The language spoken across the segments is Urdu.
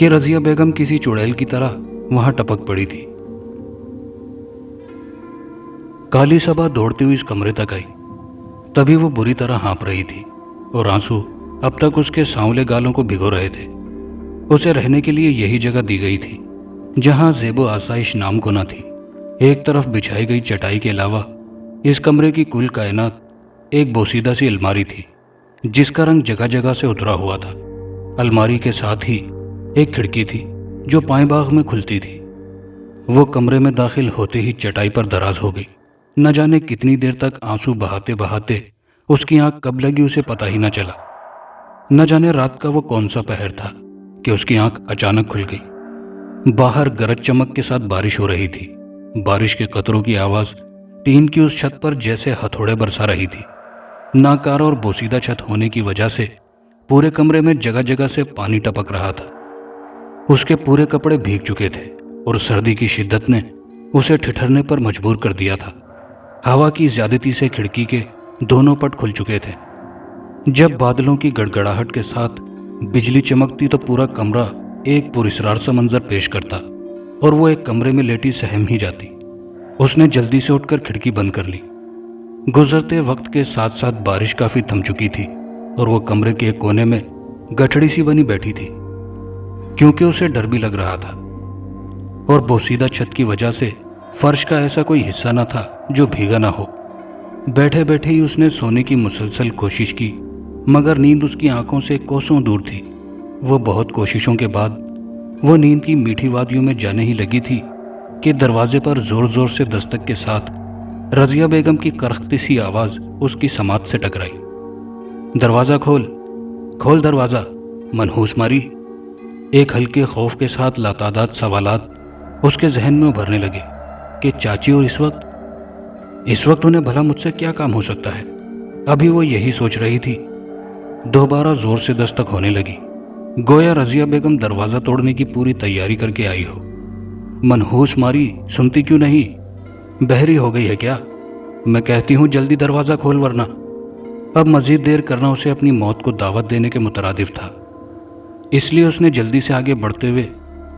کہ رضیہ بیگم کسی چڑیل کی طرح وہاں ٹپک پڑی تھی۔ کالی صبا دوڑتی ہوئی اس کمرے تک آئی، تبھی وہ بری طرح ہانپ رہی تھی اور آنسو اب تک اس کے سانولے گالوں کو بھگو رہے تھے۔ اسے رہنے کے لیے یہی جگہ دی گئی تھی جہاں زیب و آسائش نام کو نہ تھی۔ ایک طرف بچھائی گئی چٹائی کے علاوہ اس کمرے کی کل کائنات ایک بوسیدہ سی الماری تھی جس کا رنگ جگہ جگہ سے اترا ہوا تھا۔ الماری کے ساتھ ہی ایک کھڑکی تھی جو پائیں باغ میں کھلتی تھی۔ وہ کمرے میں داخل ہوتے ہی چٹائی پر دراز ہو گئی۔ نہ جانے کتنی دیر تک آنسو بہاتے بہاتے اس کی آنکھ کب لگی اسے پتہ ہی نہ چلا۔ نہ جانے رات کا وہ کون سا پہر تھا کہ اس کی آنکھ اچانک کھل گئی۔ باہر گرج چمک کے ساتھ بارش ہو رہی تھی۔ بارش کے قطروں کی آواز ٹین کی اس چھت پر جیسے ہتھوڑے برسا رہی تھی۔ ناکارہ اور بوسیدہ چھت ہونے کی وجہ سے پورے کمرے میں جگہ جگہ سے پانی ٹپک رہا تھا۔ اس کے پورے کپڑے بھیگ چکے تھے اور سردی کی شدت نے اسے ٹھٹھرنے پر مجبور کر دیا تھا۔ ہوا کی زیادتی سے کھڑکی کے دونوں پٹ کھل چکے تھے۔ جب بادلوں کی گڑگڑاہٹ کے ساتھ بجلی چمکتی تو پورا کمرہ ایک پراسرار سا منظر پیش کرتا اور وہ ایک کمرے میں لیٹی سہم ہی جاتی۔ اس نے جلدی سے اٹھ کر کھڑکی بند کر لی۔ گزرتے وقت کے ساتھ ساتھ بارش کافی تھم چکی تھی اور وہ کمرے کے ایک کونے میں گٹھڑی سی بنی بیٹھی تھی کیونکہ اسے ڈر بھی لگ رہا تھا اور بوسیدہ چھت کی وجہ سے فرش کا ایسا کوئی حصہ نہ تھا جو بھیگا نہ ہو۔ بیٹھے بیٹھے ہی اس نے سونے کی مسلسل کوشش کی مگر نیند اس کی آنکھوں سے کوسوں دور تھی۔ وہ بہت کوششوں کے بعد وہ نیند کی میٹھی وادیوں میں جانے ہی لگی تھی کہ دروازے پر زور زور سے دستک کے ساتھ رضیہ بیگم کی کرختی سی آواز اس کی سماعت سے ٹکرائی۔ دروازہ کھول، کھول دروازہ، منحوس ماری۔ ایک ہلکے خوف کے ساتھ لاتعداد سوالات اس کے ذہن میں ابھرنے لگے کہ چاچی اور اس وقت انہیں بھلا مجھ سے کیا کام ہو سکتا ہے۔ ابھی وہ یہی سوچ رہی تھی، دوبارہ زور سے دستک ہونے لگی، گویا رضیہ بیگم دروازہ توڑنے کی پوری تیاری کر کے آئی ہو۔ منحوس ماری، سنتی کیوں نہیں؟ بہری ہو گئی ہے کیا؟ میں کہتی ہوں جلدی دروازہ کھول ورنہ۔ اب مزید دیر کرنا اسے اپنی موت کو دعوت دینے کے مترادف تھا، اس لیے اس نے جلدی سے آگے بڑھتے ہوئے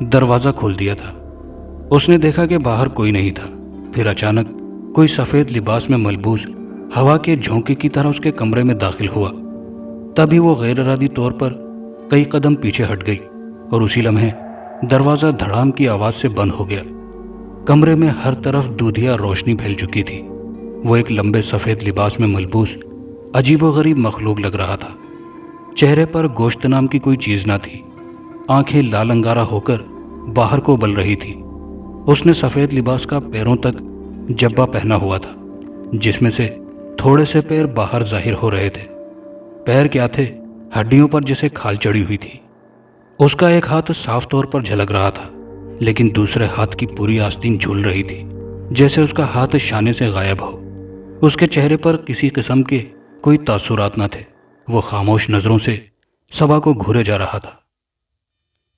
دروازہ کھول دیا تھا۔ اس نے دیکھا کہ باہر کوئی نہیں تھا۔ پھر اچانک کوئی سفید لباس میں ملبوس ہوا کے جھونکے کی طرح اس کے کمرے میں داخل ہوا۔ تبھی وہ غیر ارادی طور پر کئی قدم پیچھے ہٹ گئی اور اسی لمحے دروازہ دھڑام کی آواز سے بند ہو گیا۔ کمرے میں ہر طرف دودھیا روشنی پھیل چکی تھی۔ وہ ایک لمبے سفید لباس میں ملبوس عجیب و غریب مخلوق لگ رہا تھا۔ چہرے پر گوشت نام کی کوئی چیز نہ تھی۔ آنکھیں لال انگارہ ہو کر باہر کو ابل رہی تھی۔ اس نے سفید لباس کا پیروں تک جبہ پہنا ہوا تھا جس میں سے تھوڑے سے پیر باہر ظاہر ہو رہے تھے۔ پیر کیا تھے، ہڈیوں پر جیسے کھال چڑھی ہوئی تھی۔ اس کا ایک ہاتھ صاف طور پر جھلک رہا تھا لیکن دوسرے ہاتھ کی پوری آستین جھول رہی تھی جیسے اس کا ہاتھ شانے سے غائب ہو۔ اس کے چہرے پر کسی قسم کے کوئی تاثرات نہ تھے۔ وہ خاموش نظروں سے صبا کو گھورے جا رہا تھا۔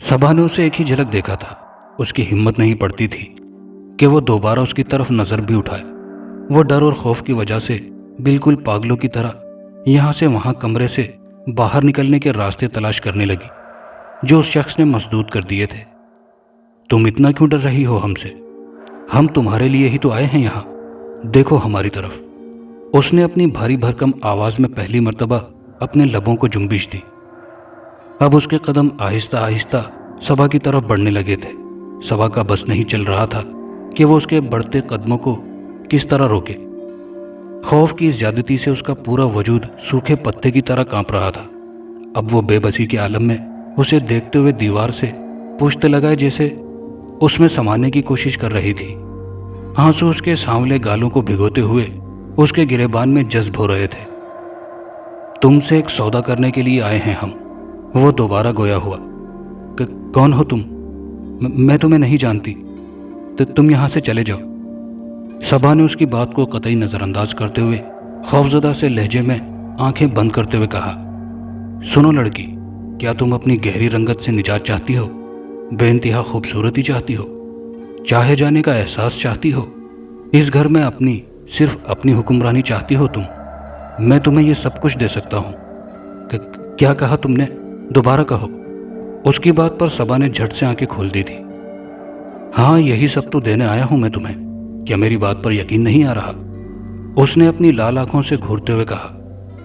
صبا نے اسے ایک ہی جھلک دیکھا تھا۔ اس کی ہمت نہیں پڑتی تھی کہ وہ دوبارہ اس کی طرف نظر بھی اٹھائے۔ وہ ڈر اور خوف کی وجہ سے بالکل پاگلوں کی طرح یہاں سے وہاں کمرے سے باہر نکلنے کے راستے تلاش کرنے لگی جو اس شخص نے مسدود کر دیے تھے۔ تم اتنا کیوں ڈر رہی ہو ہم سے؟ ہم تمہارے لیے ہی تو آئے ہیں یہاں، دیکھو ہماری طرف۔ اس نے اپنی بھاری بھرکم آواز میں پہلی مرتبہ اپنے لبوں کو جنبش دی۔ اب اس کے قدم آہستہ آہستہ صبا کی طرف بڑھنے لگے تھے۔ صبا کا بس نہیں چل رہا تھا کہ وہ اس کے بڑھتے قدموں کو کس طرح روکے۔ خوف کی زیادتی سے اس کا پورا وجود سوکھے پتے کی طرح کانپ رہا تھا۔ اب وہ بے بسی کے عالم میں اسے دیکھتے ہوئے دیوار سے پشت لگائے جیسے اس میں سمانے کی کوشش کر رہی تھی۔ آنسو اس کے سانولے گالوں کو بھگوتے ہوئے اس کے گریبان میں جذب ہو رہے تھے۔ تم سے ایک سودا کرنے کے لیے آئے ہیں ہم، وہ دوبارہ گویا ہوا۔ کون ہو تم؟ میں تمہیں نہیں جانتی، تو تم یہاں سے چلے جاؤ۔ صبا نے اس کی بات کو قطعی نظر انداز کرتے ہوئے خوفزدہ سے لہجے میں آنکھیں بند کرتے ہوئے کہا، سنو لڑکی، کیا تم اپنی گہری رنگت سے نجات چاہتی ہو؟ بے انتہا خوبصورتی چاہتی ہو؟ چاہے جانے کا احساس چاہتی ہو؟ اس گھر میں صرف اپنی حکمرانی چاہتی ہو تم؟ میں تمہیں یہ سب کچھ دے سکتا ہوں۔ کیا کہا تم نے؟ دوبارہ کہو۔ اس کی بات پر صبا نے جھٹ سے آنکھیں کھول دی تھی۔ ہاں یہی سب تو دینے آیا ہوں میں تمہیں، کیا میری بات پر یقین نہیں آ رہا؟ اس نے اپنی لال آنکھوں سے گھورتے ہوئے کہا۔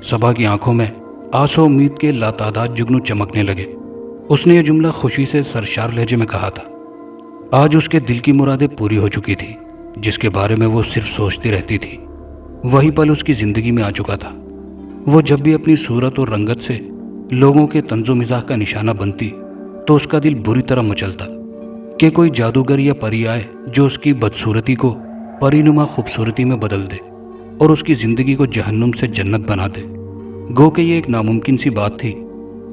صبا کی آنکھوں میں آس و امید کے لاتعداد جگنو چمکنے لگے۔ اس نے یہ جملہ خوشی سے سرشار لہجے میں کہا تھا۔ آج اس کے دل کی مرادیں پوری ہو چکی تھی، جس کے بارے میں وہ صرف سوچتی رہتی تھی وہی پل اس کی زندگی میں آ چکا تھا۔ وہ جب بھی اپنی صورت اور رنگت سے لوگوں کے طنز و مزاح کا نشانہ بنتی تو اس کا دل بری طرح مچلتا کہ کوئی جادوگر یا پری آئے جو اس کی بدصورتی کو پری نما خوبصورتی میں بدل دے اور اس کی زندگی کو جہنم سے جنت بنا دے۔ گو کہ یہ ایک ناممکن سی بات تھی،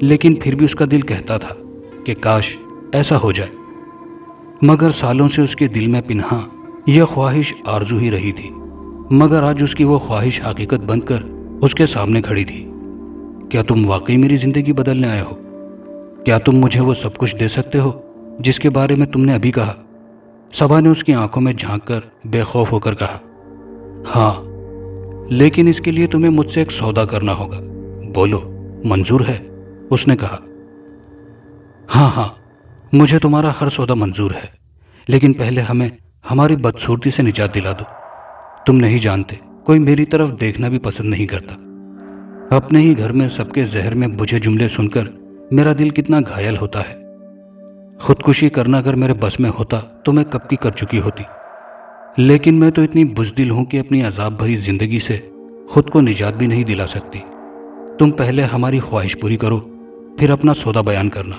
لیکن پھر بھی اس کا دل کہتا تھا کہ کاش ایسا ہو جائے۔ مگر سالوں سے اس کے دل میں پنہاں یہ خواہش آرزو ہی رہی تھی، مگر آج اس کی وہ خواہش حقیقت بن کر اس کے سامنے کھڑی تھی۔ کیا تم واقعی میری زندگی بدلنے آئے ہو؟ کیا تم مجھے وہ سب کچھ دے سکتے ہو جس کے بارے میں تم نے ابھی کہا؟ صبا نے اس کی آنکھوں میں جھانک کر بے خوف ہو کر کہا۔ ہاں، لیکن اس کے لیے تمہیں مجھ سے ایک سودا کرنا ہوگا۔ بولو، منظور ہے؟ اس نے کہا۔ ہاں ہاں، مجھے تمہارا ہر سودا منظور ہے، لیکن پہلے ہمیں ہماری بدصورتی سے نجات دلا دو۔ تم نہیں جانتے، کوئی میری طرف دیکھنا بھی پسند نہیں کرتا۔ اپنے ہی گھر میں سب کے زہر میں بجھے جملے سن کر میرا دل کتنا گھائل ہوتا ہے۔ خودکشی کرنا اگر میرے بس میں ہوتا تو میں کب کی کر چکی ہوتی، لیکن میں تو اتنی بزدل ہوں کہ اپنی عذاب بھری زندگی سے خود کو نجات بھی نہیں دلا سکتی۔ تم پہلے ہماری خواہش پوری کرو، پھر اپنا سودا بیان کرنا،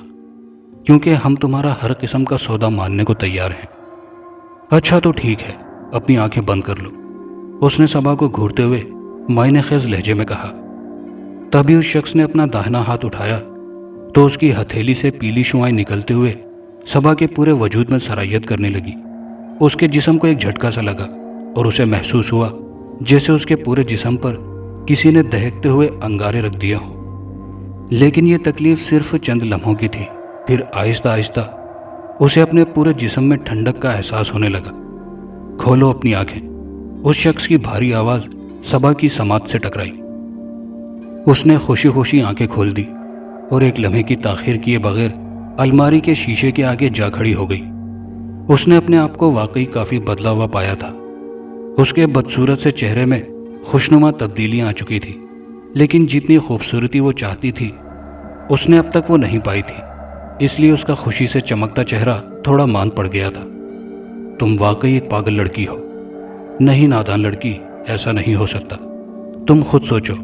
کیونکہ ہم تمہارا ہر قسم کا سودا ماننے کو تیار ہیں۔ اچھا تو ٹھیک ہے، اپنی آنکھیں بند کر لو، اس نے صبا کو گھورتے ہوئے معنی خیز لہجے میں کہا۔ تبھی اس شخص نے اپنا داہنا ہاتھ اٹھایا تو اس کی ہتھیلی سے پیلی شعاعیں نکلتے ہوئے صبا کے پورے وجود میں سرائیت کرنے لگی۔ اس کے جسم کو ایک جھٹکا سا لگا اور اسے محسوس ہوا جیسے اس کے پورے جسم پر کسی نے دہکتے ہوئے انگارے رکھ دیے ہوں۔ لیکن یہ تکلیف صرف چند لمحوں کی تھی، پھر آہستہ آہستہ اسے اپنے پورے جسم میں ٹھنڈک کا احساس ہونے لگا۔ کھولو اپنی آنکھیں، اس شخص کی بھاری آواز صبا کی سماعت سے ٹکرائی۔ اس نے خوشی خوشی آنکھیں کھول دی اور ایک لمحے کی تاخیر کیے بغیر الماری کے شیشے کے آگے جا کھڑی ہو گئی۔ اس نے اپنے آپ کو واقعی کافی بدلا ہوا پایا تھا۔ اس کے بدصورت سے چہرے میں خوشنما تبدیلیاں آ چکی تھی، لیکن جتنی خوبصورتی وہ چاہتی تھی اس نے اب تک وہ نہیں پائی تھی، اس لیے اس کا خوشی سے چمکتا چہرہ تھوڑا مان پڑ گیا تھا۔ تم واقعی ایک پاگل لڑکی ہو۔ نہیں نادان لڑکی، ایسا نہیں ہو سکتا۔ تم خود سوچو،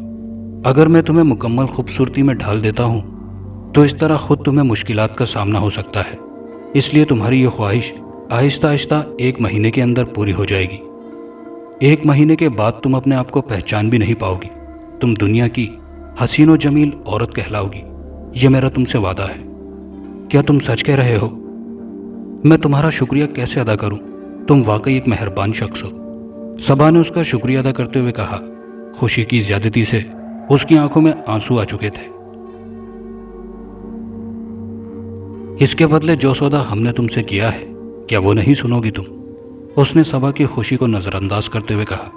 اگر میں تمہیں مکمل خوبصورتی میں ڈھال دیتا ہوں تو اس طرح خود تمہیں مشکلات کا سامنا ہو سکتا ہے، اس لیے تمہاری یہ خواہش آہستہ آہستہ 1 مہینے کے اندر پوری ہو جائے گی۔ 1 مہینے کے بعد تم اپنے آپ کو پہچان بھی نہیں پاؤ گی، تم دنیا کی حسین و جمیل عورت کہلاؤ گی، یہ میرا تم سے وعدہ ہے۔ کیا تم سچ کہہ رہے ہو؟ میں تمہارا شکریہ کیسے ادا کروں؟ تم واقعی ایک مہربان شخص ہو، صبا نے اس کا شکریہ ادا کرتے ہوئے کہا۔ خوشی کی زیادتی سے اس کی آنکھوں میں آنسو آ چکے تھے۔ اس کے بدلے جو سودا ہم نے تم سے کیا ہے، کیا وہ نہیں سنو گی تم؟ اس نے صبا کی خوشی کو نظر انداز کرتے ہوئے کہا۔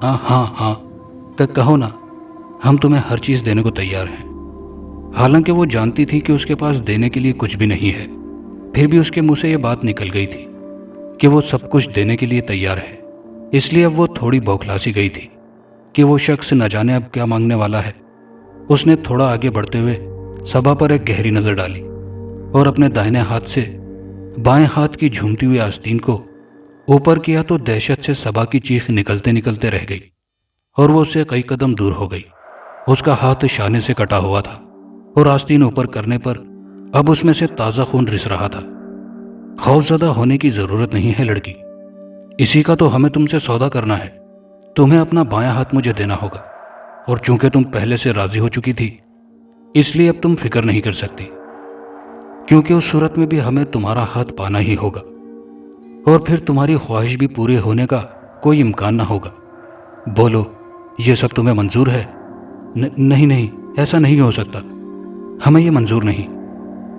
ہاں ہاں، کہو نا، ہم تمہیں ہر چیز دینے کو تیار ہیں۔ حالانکہ وہ جانتی تھی کہ اس کے پاس دینے کے لیے کچھ بھی نہیں ہے، پھر بھی اس کے منہ سے یہ بات نکل گئی تھی کہ وہ سب کچھ دینے کے لیے تیار ہے۔ اس لیے اب وہ تھوڑی بوکھلا سی گئی تھی کہ وہ شخص نہ جانے اب کیا مانگنے والا ہے۔ اس نے تھوڑا آگے بڑھتے ہوئے صبا پر ایک گہری نظر ڈالی اور اپنے دائیں ہاتھ سے بائیں ہاتھ کی جھومتی ہوئی آستین کو اوپر کیا تو دہشت سے صبا کی چیخ نکلتے نکلتے رہ گئی اور وہ اس سے کئی قدم دور ہو گئی۔ اس کا ہاتھ شانے سے کٹا ہوا تھا اور آستین اوپر کرنے پر اب اس میں سے تازہ خون رس رہا تھا۔ خوفزدہ ہونے کی ضرورت نہیں ہے لڑکی، اسی کا تو ہمیں تم سے سودا کرنا ہے۔ تمہیں اپنا بایاں ہاتھ مجھے دینا ہوگا، اور چونکہ تم پہلے سے راضی ہو چکی تھی اس لیے اب تم فکر نہیں کر سکتی، کیونکہ اس صورت میں بھی ہمیں تمہارا ہاتھ پانا ہی ہوگا، اور پھر تمہاری خواہش بھی پورے ہونے کا کوئی امکان نہ ہوگا۔ بولو، یہ سب تمہیں منظور ہے؟ نہیں، ایسا نہیں ہو سکتا، ہمیں یہ منظور نہیں۔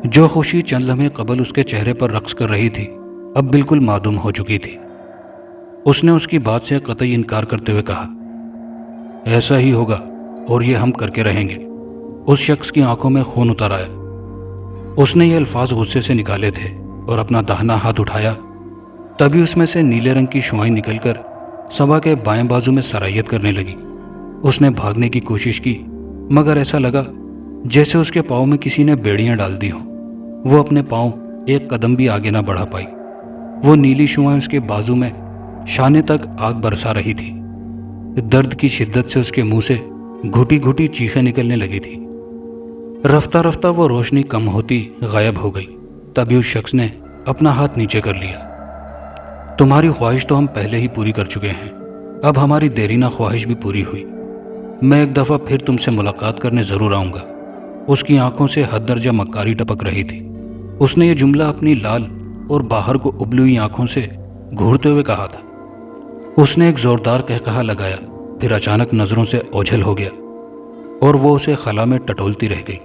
جو خوشی چند لمحے قبل اس کے چہرے پر رقص کر رہی تھی اب بالکل معدوم ہو چکی تھی۔ اس نے اس کی بات سے قطعی انکار کرتے ہوئے کہا۔ ایسا ہی ہوگا اور یہ ہم کر کے رہیں گے۔ اس شخص کی آنکھوں میں خون اتر آیا۔ اس نے یہ الفاظ غصے سے نکالے تھے اور اپنا داہنا ہاتھ اٹھایا، تبھی اس میں سے نیلے رنگ کی شعاعیں نکل کر صبا کے بائیں بازو میں سرایت کرنے لگی۔ اس نے بھاگنے کی کوشش کی، مگر ایسا لگا جیسے اس کے پاؤں میں کسی نے بیڑیاں ڈال دی ہوں۔ وہ اپنے پاؤں ایک قدم بھی آگے نہ بڑھا پائی۔ وہ نیلی شعاعیں اس کے بازو میں شانے تک آگ برسا رہی تھی۔ درد کی شدت سے اس کے منہ سے گھٹی گھٹی چیخیں نکلنے لگی تھی۔ رفتہ رفتہ وہ روشنی کم ہوتی غائب ہو گئی۔ تبھی اس شخص نے اپنا ہاتھ نیچے کر لیا۔ تمہاری خواہش تو ہم پہلے ہی پوری کر چکے ہیں، اب ہماری دیرینہ خواہش بھی پوری ہوئی۔ میں ایک دفعہ پھر تم سے ملاقات کرنے ضرور آؤں گا۔ اس کی آنکھوں سے حد درجہ مکاری ٹپک رہی تھی۔ اس نے یہ جملہ اپنی لال اور باہر کو ابلی ہوئی آنکھوں سے گھورتے ہوئے کہا تھا۔ اس نے ایک زوردار قہقہا لگایا، پھر اچانک نظروں سے اوجھل ہو گیا اور وہ اسے خلا میں ٹٹولتی رہ گئی۔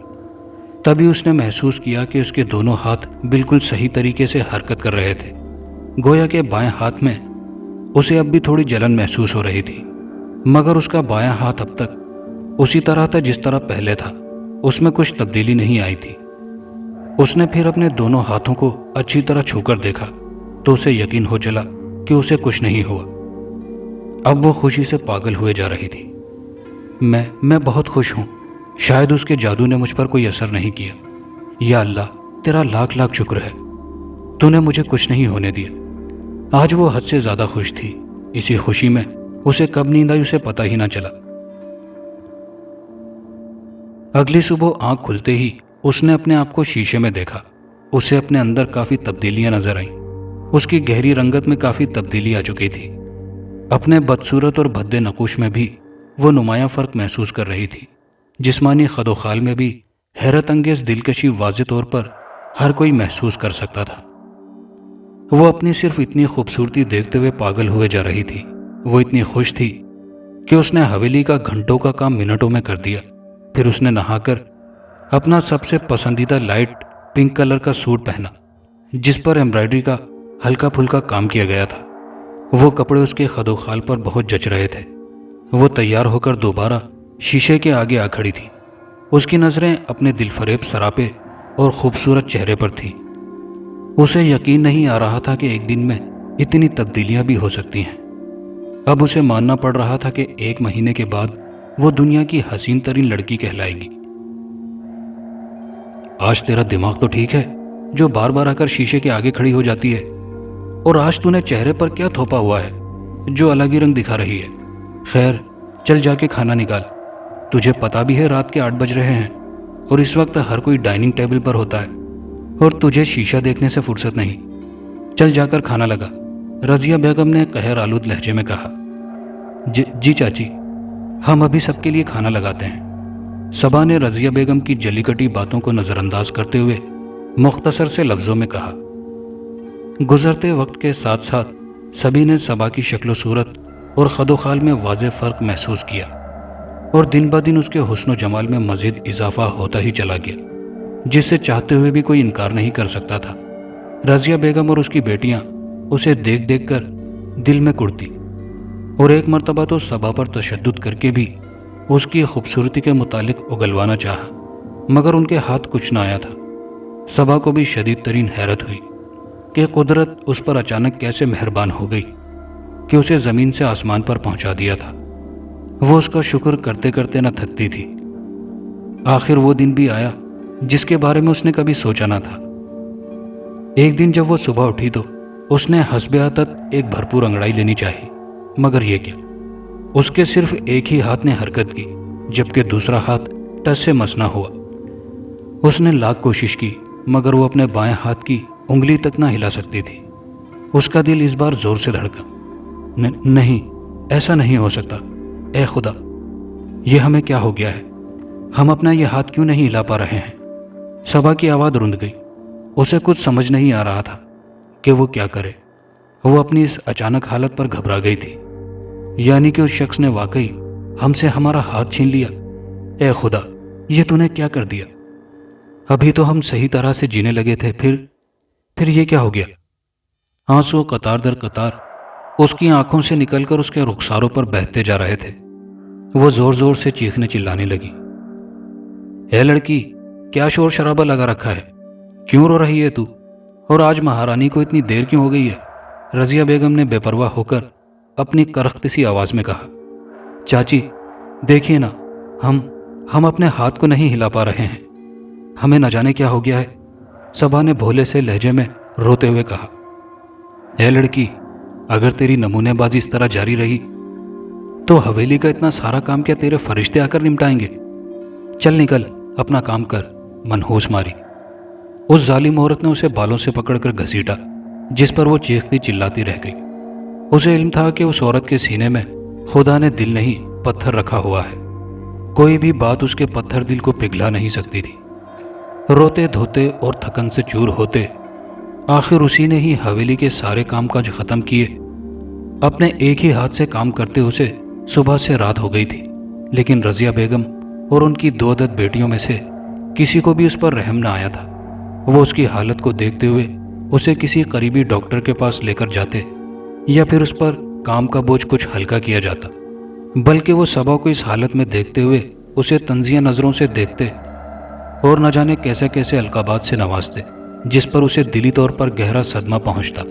تبھی اس نے محسوس کیا کہ اس کے دونوں ہاتھ بالکل صحیح طریقے سے حرکت کر رہے تھے، گویا کہ بائیں ہاتھ میں اسے اب بھی تھوڑی جلن محسوس ہو رہی تھی، مگر اس کا بایاں ہاتھ اب تک اسی طرح تھا جس طرح پہلے تھا، اس میں کچھ تبدیلی نہیں آئی تھی۔ اس نے پھر اپنے دونوں ہاتھوں کو اچھی طرح چھو کر دیکھا تو اسے یقین ہو چلا کہ اسے کچھ نہیں ہوا۔ اب وہ خوشی سے پاگل ہوئے جا رہی تھی۔ میں بہت خوش ہوں، شاید اس کے جادو نے مجھ پر کوئی اثر نہیں کیا۔ یا اللہ، تیرا لاکھ لاکھ شکر ہے، تو نے مجھے کچھ نہیں ہونے دیا۔ آج وہ حد سے زیادہ خوش تھی۔ اسی خوشی میں اسے کب نیند آئی اسے پتہ ہی نہ چلا۔ اگلی صبح آنکھ کھلتے ہی اس نے اپنے آپ کو شیشے میں دیکھا۔ اسے اپنے اندر کافی تبدیلیاں نظر آئیں۔ اس کی گہری رنگت میں کافی تبدیلی آ چکی تھی۔ اپنے بدصورت اور بھدے نقوش میں بھی وہ نمایاں فرق محسوس کر رہی تھی۔ جسمانی خد و خال میں بھی حیرت انگیز دلکشی واضح طور پر ہر کوئی محسوس کر سکتا تھا۔ وہ اپنی صرف اتنی خوبصورتی دیکھتے ہوئے پاگل ہوئے جا رہی تھی۔ وہ اتنی خوش تھی کہ اس نے حویلی کا گھنٹوں کا کام منٹوں میں کر دیا۔ پھر اس نے نہا کر اپنا سب سے پسندیدہ لائٹ پنک کلر کا سوٹ پہنا، جس پر ایمبرائڈری کا ہلکا پھلکا کام کیا گیا تھا۔ وہ کپڑے اس کے خد و خال پر بہت جچ رہے تھے۔ وہ تیار ہو کر دوبارہ شیشے کے آگے آ کھڑی تھی۔ اس کی نظریں اپنے دل فریب سراپے اور خوبصورت چہرے پر تھیں۔ اسے یقین نہیں آ رہا تھا کہ ایک دن میں اتنی تبدیلیاں بھی ہو سکتی ہیں۔ اب اسے ماننا پڑ رہا تھا کہ 1 مہینے کے بعد وہ دنیا کی حسین ترین لڑکی کہلائے گی۔ آج تیرا دماغ تو ٹھیک ہے جو بار بار آ کر شیشے کے آگے کھڑی ہو جاتی ہے؟ اور آج تو نے چہرے پر کیا تھوپا ہوا ہے جو الگ ہی رنگ دکھا رہی ہے؟ خیر، چل جا کے کھانا نکال۔ تجھے پتا بھی ہے رات کے 8 بج رہے ہیں اور اس وقت ہر کوئی ڈائننگ ٹیبل پر ہوتا ہے اور تجھے شیشہ دیکھنے سے فرصت نہیں۔ چل جا کر کھانا لگا، رضیہ بیگم نے قہر آلود لہجے میں کہا۔ جی چاچی، ہم ابھی سب کے لیے کھانا لگاتے ہیں۔ صبا نے رضیہ بیگم کی جلی کٹی باتوں کو نظر انداز کرتے ہوئے مختصر سے لفظوں میں کہا۔ گزرتے وقت کے ساتھ ساتھ سبھی نے صبا کی شکل و صورت اور خد و خال میں واضح فرق محسوس کیا اور دن بدن اس کے حسن و جمال میں مزید اضافہ ہوتا ہی چلا گیا، جس سے چاہتے ہوئے بھی کوئی انکار نہیں کر سکتا تھا۔ رضیہ بیگم اور اس کی بیٹیاں اسے دیکھ دیکھ کر دل میں کڑتی اور ایک مرتبہ تو صبا پر تشدد کر کے بھی اس کی خوبصورتی کے متعلق اگلوانا چاہا، مگر ان کے ہاتھ کچھ نہ آیا تھا۔ صبا کو بھی شدید ترین حیرت ہوئی کہ قدرت اس پر اچانک کیسے مہربان ہو گئی کہ اسے زمین سے آسمان پر پہنچا دیا تھا۔ وہ اس کا شکر کرتے کرتے نہ تھکتی تھی۔ آخر وہ دن بھی آیا جس کے بارے میں اس نے کبھی سوچا نہ تھا۔ ایک دن جب وہ صبح اٹھی تو اس نے حسب عادت ایک بھرپور انگڑائی لینی چاہی، مگر یہ کیا، اس کے صرف ایک ہی ہاتھ نے حرکت کی جبکہ دوسرا ہاتھ ٹس سے مس نہ ہوا۔ اس نے لاکھ کوشش کی مگر وہ اپنے بائیں ہاتھ کی انگلی تک نہ ہلا سکتی تھی۔ اس کا دل اس بار زور سے دھڑکا۔ نہیں، ایسا نہیں ہو سکتا، اے خدا، یہ ہمیں کیا ہو گیا ہے؟ ہم اپنا یہ ہاتھ کیوں نہیں ہلا پا رہے ہیں؟ صبا کی آواز رند گئی۔ اسے کچھ سمجھ نہیں آ رہا تھا کہ وہ کیا کرے۔ وہ اپنی اس اچانک حالت پر گھبرا گئی تھی، یعنی کہ اس شخص نے واقعی ہم سے ہمارا ہاتھ چھین لیا۔ اے خدا، یہ تو نے کیا کر دیا؟ ابھی تو ہم صحیح طرح سے جینے لگے تھے، پھر یہ کیا ہو گیا؟ آنسو قطار در قطار اس کی آنکھوں سے نکل کر اس کے رخساروں پر بہتے جا رہے تھے۔ وہ زور زور سے چیخنے چلانے لگی۔ اے لڑکی، کیا شور شرابہ لگا رکھا ہے؟ کیوں رو رہی ہے تو؟ اور آج مہارانی کو اتنی دیر کیوں ہو گئی ہے؟ رضیہ بیگم نے بے پرواہ ہو کر اپنی کرخت سی آواز میں کہا۔ چاچی دیکھیے نا، ہم اپنے ہاتھ کو نہیں ہلا پا رہے ہیں، ہمیں نہ جانے کیا ہو گیا ہے، صبا نے بھولے سے لہجے میں روتے ہوئے کہا۔ اے لڑکی، اگر تیری نمونے بازی اس طرح جاری رہی تو حویلی کا اتنا سارا کام کیا تیرے فرشتے آ کر نمٹائیں گے؟ چل نکل، اپنا کام کر، منحوس ماری۔ اس ظالم عورت نے اسے بالوں سے پکڑ کر گھسیٹا، جس پر وہ چیختی چلاتی رہ گئی۔ اسے علم تھا کہ اس عورت کے سینے میں خدا نے دل نہیں پتھر رکھا ہوا ہے، کوئی بھی بات اس کے پتھر دل کو پگھلا نہیں سکتی تھی۔ روتے دھوتے اور تھکن سے چور ہوتے آخر اسی نے ہی حویلی کے سارے کام کاج ختم کیے۔ اپنے ایک ہی ہاتھ سے کام کرتے اسے صبح سے رات ہو گئی تھی، لیکن رضیہ بیگم اور ان کی 2 عدد بیٹیوں میں سے کسی کو بھی اس پر رحم نہ آیا تھا۔ وہ اس کی حالت کو دیکھتے ہوئے اسے کسی قریبی ڈاکٹر کے پاس لے کر جاتے، یا پھر اس پر کام کا بوجھ کچھ ہلکا کیا جاتا، بلکہ وہ صبا کو اس حالت میں دیکھتے ہوئے اسے طنزیہ نظروں سے دیکھتے اور نہ جانے کیسے کیسے القابات سے نوازتے، جس پر اسے دلی طور پر گہرا صدمہ پہنچتا۔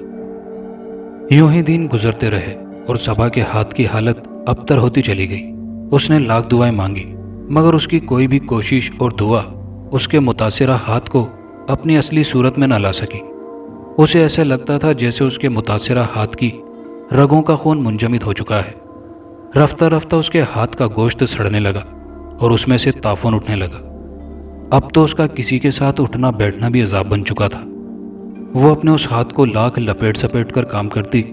یوں ہی دن گزرتے رہے اور صبا کے ہاتھ کی حالت ابتر ہوتی چلی گئی۔ اس نے لاکھ دعائیں مانگی، مگر اس کی کوئی بھی کوشش اور دعا اس کے متاثرہ ہاتھ کو اپنی اصلی صورت میں نہ لا سکی۔ اسے ایسے لگتا تھا جیسے اس کے متاثرہ ہاتھ کی رگوں کا خون منجمد ہو چکا ہے۔ رفتہ رفتہ اس کے ہاتھ کا گوشت سڑنے لگا اور اس میں سے تافون اٹھنے لگا۔ اب تو اس کا کسی کے ساتھ اٹھنا بیٹھنا بھی عذاب بن چکا تھا۔ وہ اپنے اس ہاتھ کو لاکھ لپیٹ سپیٹ کر کام کرتی،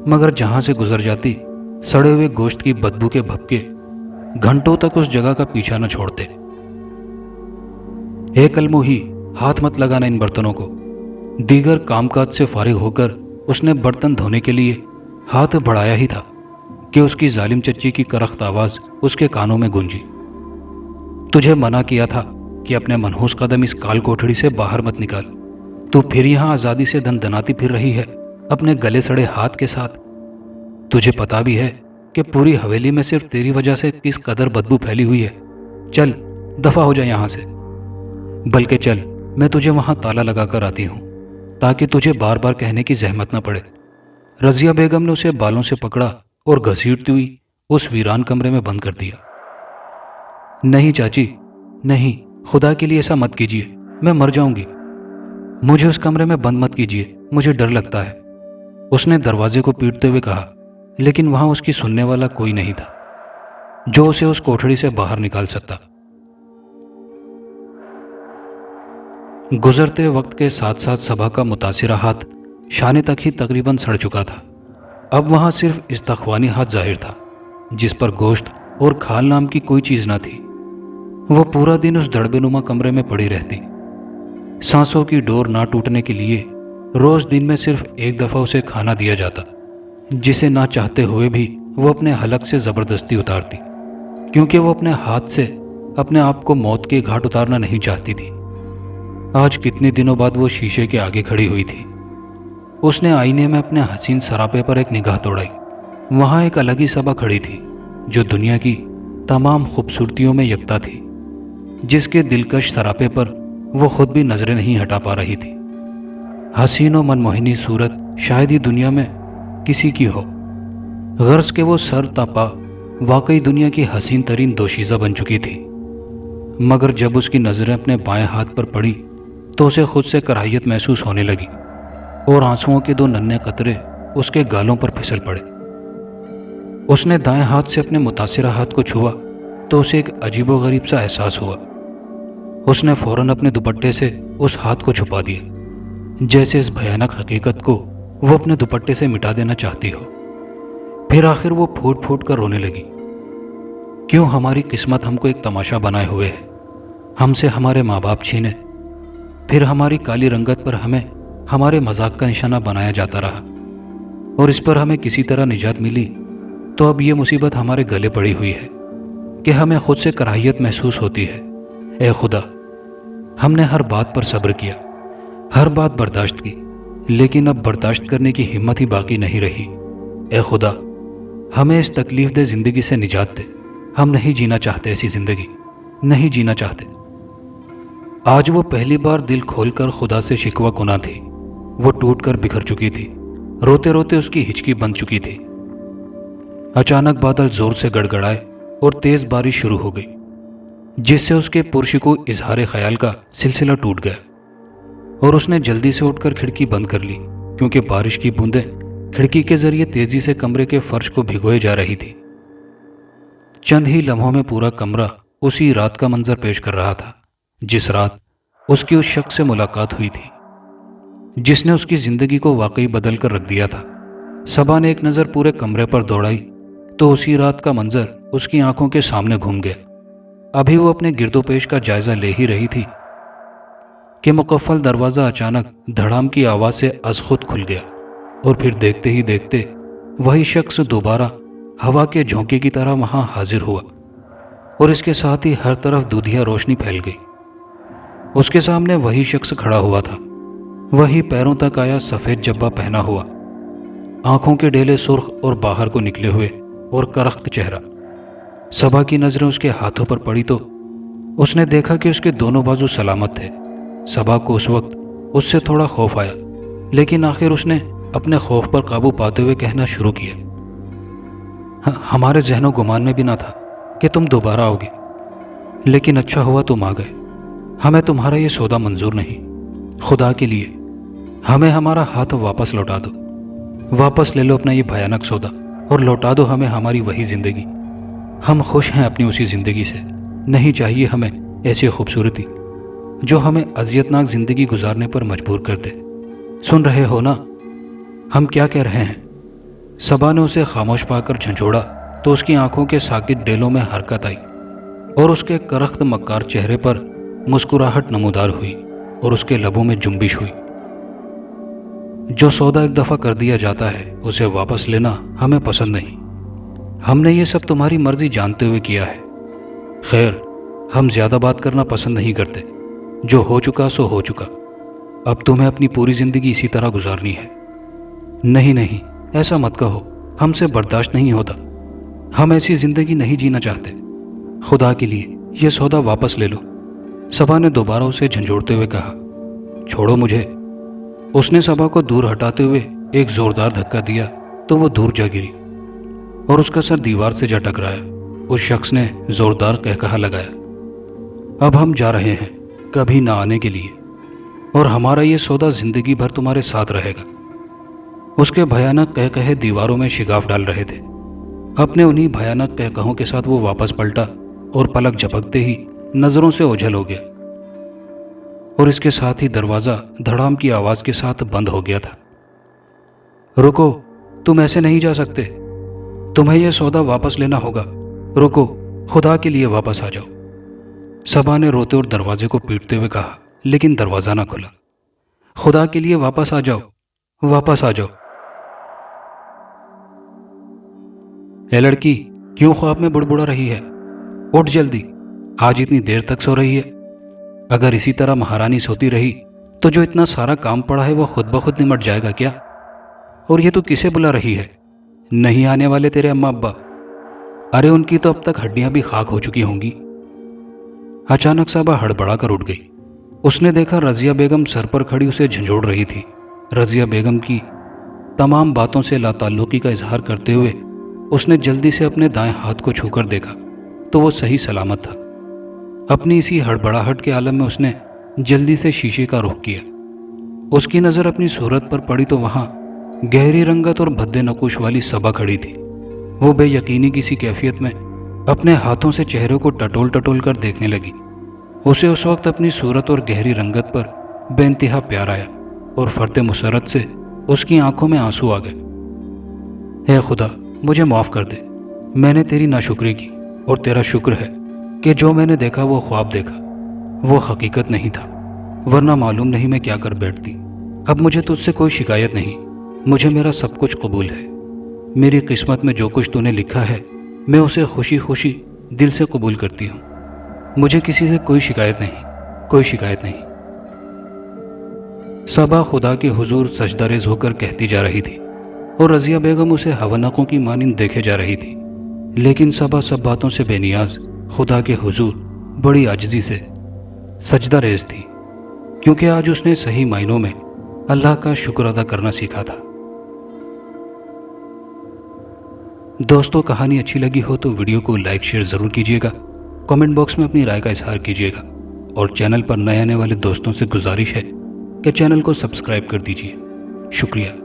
مگر جہاں سے گزر جاتی سڑے ہوئے گوشت کی بدبو کے بھپکے گھنٹوں تک اس جگہ کا پیچھا نہ چھوڑتے۔ اے کلموہی، ہاتھ مت لگانا ان برتنوں کو۔ دیگر کام کاج سے فارغ ہو کر اس نے برتن دھونے کے لیے ہاتھ بڑھایا ہی تھا کہ اس کی ظالم چچی کی کرخت آواز اس کے کانوں میں گونجی۔ تجھے منع کیا تھا کہ اپنے منحوس قدم اس کال کوٹھڑی سے باہر مت نکال، تو پھر یہاں آزادی سے دن دناتی پھر رہی ہے اپنے گلے سڑے ہاتھ کے ساتھ۔ تجھے پتا بھی ہے کہ پوری حویلی میں صرف تیری وجہ سے کس قدر بدبو پھیلی ہوئی ہے۔ چل دفع ہو جا یہاں سے، بلکہ چل میں تجھے وہاں تالا لگا کر آتی ہوں تاکہ تجھے بار بار کہنے کی زحمت نہ پڑے۔ رضیہ بیگم نے اسے بالوں سے پکڑا اور گھسیٹتی ہوئی اس ویران کمرے میں بند کر دیا۔ نہیں چاچی، نہیں، خدا کے لیے ایسا مت کیجیے، میں مر جاؤں گی۔ مجھے اس کمرے میں بند مت کیجیے، مجھے ڈر لگتا ہے، اس نے دروازے کو پیٹتے ہوئے کہا، لیکن وہاں اس کی سننے والا کوئی نہیں تھا جو اسے اس کوٹھڑی سے باہر نکال سکتا۔ گزرتے وقت کے ساتھ ساتھ صبا کا متاثرہ ہاتھ شانے تک ہی تقریباً سڑ چکا تھا۔ اب وہاں صرف استخوانی ہاتھ ظاہر تھا، جس پر گوشت اور کھال نام کی کوئی چیز نہ تھی۔ وہ پورا دن اس دڑبے نما کمرے میں پڑی رہتی۔ سانسوں کی ڈور نہ ٹوٹنے کے لیے روز دن میں صرف ایک دفعہ اسے کھانا دیا جاتا، جسے نہ چاہتے ہوئے بھی وہ اپنے حلق سے زبردستی اتارتی، کیونکہ وہ اپنے ہاتھ سے اپنے آپ کو موت کے گھاٹ اتارنا نہیں چاہتی تھی۔ آج کتنے دنوں بعد وہ شیشے کے آگے کھڑی ہوئی تھی۔ اس نے آئینے میں اپنے حسین سراپے پر ایک نگاہ دوڑائی۔ وہاں ایک الگ ہی صبا کھڑی تھی جو دنیا کی تمام خوبصورتیوں میں یکتا تھی، جس کے دلکش سراپے پر وہ خود بھی نظریں نہیں ہٹا پا رہی تھی۔ حسین و منموہنی صورت شاید ہی دنیا میں کسی کی ہو، غرض کہ وہ سر تا پا واقعی دنیا کی حسین ترین دوشیزہ بن چکی تھی۔ مگر جب اس کی نظریں اپنے بائیں ہاتھ پر پڑی تو اسے خود سے کراہیت محسوس ہونے لگی اور آنسوؤں کے 2 ننھے قطرے اس کے گالوں پر پھسل پڑے۔ اس نے دائیں ہاتھ سے اپنے متاثرہ ہاتھ کو چھوا تو اسے ایک عجیب و غریب سا احساس ہوا۔ اس نے فوراً اپنے دوپٹے سے اس ہاتھ کو چھپا دیا، جیسے اس بھیانک حقیقت کو وہ اپنے دوپٹے سے مٹا دینا چاہتی ہو۔ پھر آخر وہ پھوٹ پھوٹ کر رونے لگی۔ کیوں ہماری قسمت ہم کو ایک تماشا بنائے ہوئے ہے، ہم سے ہمارے ماں باپ چھینے، پھر ہماری کالی رنگت پر ہمیں ہمارے مذاق کا نشانہ بنایا جاتا رہا، اور اس پر ہمیں کسی طرح نجات ملی تو اب یہ مصیبت ہمارے گلے پڑی ہوئی ہے کہ ہمیں خود سے کراہیت محسوس ہوتی ہے۔ اے خدا، ہم نے ہر بات پر صبر کیا، ہر بات برداشت کی، لیکن اب برداشت کرنے کی ہمت ہی باقی نہیں رہی۔ اے خدا، ہمیں اس تکلیف دہ زندگی سے نجات دے، ہم نہیں جینا چاہتے ایسی زندگی، نہیں جینا چاہتے۔ آج وہ پہلی بار دل کھول کر خدا سے شکوہ کنا تھی۔ وہ ٹوٹ کر بکھر چکی تھی، روتے روتے اس کی ہچکی بند چکی تھی۔ اچانک بادل زور سے گڑگڑائے اور تیز بارش شروع ہو گئی، جس سے اس کے پرشکو اظہار خیال کا سلسلہ ٹوٹ گیا، اور اس نے جلدی سے اٹھ کر کھڑکی بند کر لی، کیونکہ بارش کی بوندیں کھڑکی کے ذریعے تیزی سے کمرے کے فرش کو بھگوئے جا رہی تھی۔ چند ہی لمحوں میں پورا کمرہ اسی رات کا منظر پیش کر رہا تھا، جس رات اس کی اس شخص سے ملاقات ہوئی تھی، جس نے اس کی زندگی کو واقعی بدل کر رکھ دیا تھا۔ صبا نے ایک نظر پورے کمرے پر دوڑائی تو اسی رات کا منظر اس کی آنکھوں کے سامنے گھوم گیا۔ ابھی وہ اپنے گرد و پیش کا جائزہ لے ہی رہی تھی کہ مقفل دروازہ اچانک دھڑام کی آواز سے از خود کھل گیا، اور پھر دیکھتے ہی دیکھتے وہی شخص دوبارہ ہوا کے جھونکے کی طرح وہاں حاضر ہوا، اور اس کے ساتھ ہی ہر طرف دودھیا روشنی پھیل گئی۔ اس کے سامنے وہی شخص کھڑا ہوا تھا، وہی پیروں تک آیا سفید جبہ پہنا ہوا، آنکھوں کے ڈیلے سرخ اور باہر کو نکلے ہوئے اور کرخت چہرہ۔ صبا کی نظریں اس کے ہاتھوں پر پڑی تو اس نے دیکھا کہ اس کے دونوں بازو سلامت تھے۔ صبا کو اس وقت اس سے تھوڑا خوف آیا، لیکن آخر اس نے اپنے خوف پر قابو پاتے ہوئے کہنا شروع کیا، ہمارے ذہن و گمان میں بھی نہ تھا کہ تم دوبارہ آؤ گے، لیکن اچھا ہوا تم آ گئے۔ ہمیں تمہارا یہ سودا منظور نہیں۔ خدا کے لیے ہمیں ہمارا ہاتھ واپس لوٹا دو، واپس لے لو اپنا یہ بھیانک سودا، اور لوٹا دو ہمیں ہماری وہی زندگی۔ ہم خوش ہیں اپنی اسی زندگی سے، نہیں چاہیے ہمیں ایسی خوبصورتی جو ہمیں اذیتناک زندگی گزارنے پر مجبور کر دے۔ سن رہے ہو نا ہم کیا کہہ رہے ہیں؟ صبا نے اسے خاموش پا کر جھنجھوڑا تو اس کی آنکھوں کے ساکت ڈیلوں میں حرکت آئی، اور اس کے کرخت مکار چہرے پر مسکراہٹ نمودار ہوئی، اور اس کے لبوں میں جنبش ہوئی۔ جو سودا ایک دفعہ کر دیا جاتا ہے اسے واپس لینا ہمیں پسند نہیں۔ ہم نے یہ سب تمہاری مرضی جانتے ہوئے کیا ہے۔ خیر، ہم زیادہ بات کرنا پسند نہیں کرتے، جو ہو چکا سو ہو چکا، اب تمہیں اپنی پوری زندگی اسی طرح گزارنی ہے۔ نہیں، ایسا مت کہو، ہم سے برداشت نہیں ہوتا، ہم ایسی زندگی نہیں جینا چاہتے۔ خدا کے لیے یہ سودا واپس لے لو۔ صبا نے دوبارہ اسے جھنجھوڑتے ہوئے کہا، چھوڑو مجھے۔ اس نے صبا کو دور ہٹاتے ہوئے ایک زوردار دھکا دیا تو وہ دور جا گری، اور اس کا سر دیوار سے جا ٹکرایا۔ اس شخص نے زوردار قہقہا لگایا، اب ہم جا رہے ہیں کبھی نہ آنے کے لیے، اور ہمارا یہ سودا زندگی بھر تمہارے ساتھ رہے گا۔ اس کے بھیانک قہقہے دیواروں میں شگاف ڈال رہے تھے۔ اپنے انہی بھیانک قہقہوں کے ساتھ وہ واپس پلٹا اور پلک جھپکتے ہی نظروں سے اوجھل ہو گیا، اور اس کے ساتھ ہی دروازہ دھڑام کی آواز کے ساتھ بند ہو گیا تھا۔ رکو، تم ایسے نہیں جا سکتے، تمہیں یہ سودا واپس لینا ہوگا۔ رکو، خدا کے لیے واپس آ جاؤ۔ صبا نے روتے اور دروازے کو پیٹتے ہوئے کہا، لیکن دروازہ نہ کھلا۔ خدا کے لیے واپس آ جاؤ، واپس آ جاؤ۔ اے لڑکی، کیوں خواب میں بڑبڑا رہی ہے؟ اٹھ جلدی، آج اتنی دیر تک سو رہی ہے۔ اگر اسی طرح مہارانی سوتی رہی تو جو اتنا سارا کام پڑا ہے وہ خود بخود نمٹ جائے گا کیا؟ اور یہ تو کسے بلا رہی ہے؟ نہیں آنے والے تیرے اماں ابا؟ ارے ان کی تو اب تک ہڈیاں بھی خاک ہو چکی ہوں گی۔ اچانک صبا ہڑبڑا کر اٹھ گئی۔ اس نے دیکھا رضیہ بیگم سر پر کھڑی اسے جھنجھوڑ رہی تھی۔ رضیہ بیگم کی تمام باتوں سے لا تعلقی کا اظہار کرتے ہوئے اس نے جلدی سے اپنے دائیں ہاتھ کو چھو کر دیکھا تو وہ صحیح سلامت تھا۔ اپنی اسی ہڑبڑاہٹ کے عالم میں اس نے جلدی سے شیشے کا رخ کیا۔ اس کی نظر اپنی صورت پر پڑی تو وہاں گہری رنگت اور بھدے نقوش والی صبا کھڑی تھی۔ وہ بے یقینی کسی کیفیت میں اپنے ہاتھوں سے چہرے کو ٹٹول ٹٹول کر دیکھنے لگی۔ اسے اس وقت اپنی صورت اور گہری رنگت پر بے انتہا پیار آیا، اور فرط مسرت سے اس کی آنکھوں میں آنسو آ گئے۔ اے خدا، مجھے معاف کر دے، میں نے تیری ناشکری کی، اور تیرا شکر ہے کہ جو میں نے دیکھا وہ خواب دیکھا، وہ حقیقت نہیں تھا، ورنہ معلوم نہیں میں کیا کر بیٹھتی۔ اب مجھے تجھ سے کوئی شکایت نہیں، مجھے میرا سب کچھ قبول ہے۔ میری قسمت میں جو کچھ تو نے لکھا ہے میں اسے خوشی خوشی دل سے قبول کرتی ہوں۔ مجھے کسی سے کوئی شکایت نہیں، کوئی شکایت نہیں۔ صبا خدا کے حضور سجدہ ریز ہو کر کہتی جا رہی تھی، اور رضیہ بیگم اسے حونقوں کی مانند دیکھے جا رہی تھی، لیکن صبا سب باتوں سے بے نیاز خدا کے حضور بڑی عاجزی سے سجدہ ریز تھی، کیونکہ آج اس نے صحیح معنوں میں اللہ کا شکر ادا کرنا سیکھا تھا۔ دوستو، کہانی اچھی لگی ہو تو ویڈیو کو لائک شیئر ضرور کیجیے گا، کامنٹ باکس میں اپنی رائے کا اظہار کیجیے گا، اور چینل پر نئے آنے والے دوستوں سے گزارش ہے کہ چینل کو سبسکرائب کر دیجیے۔ شکریہ۔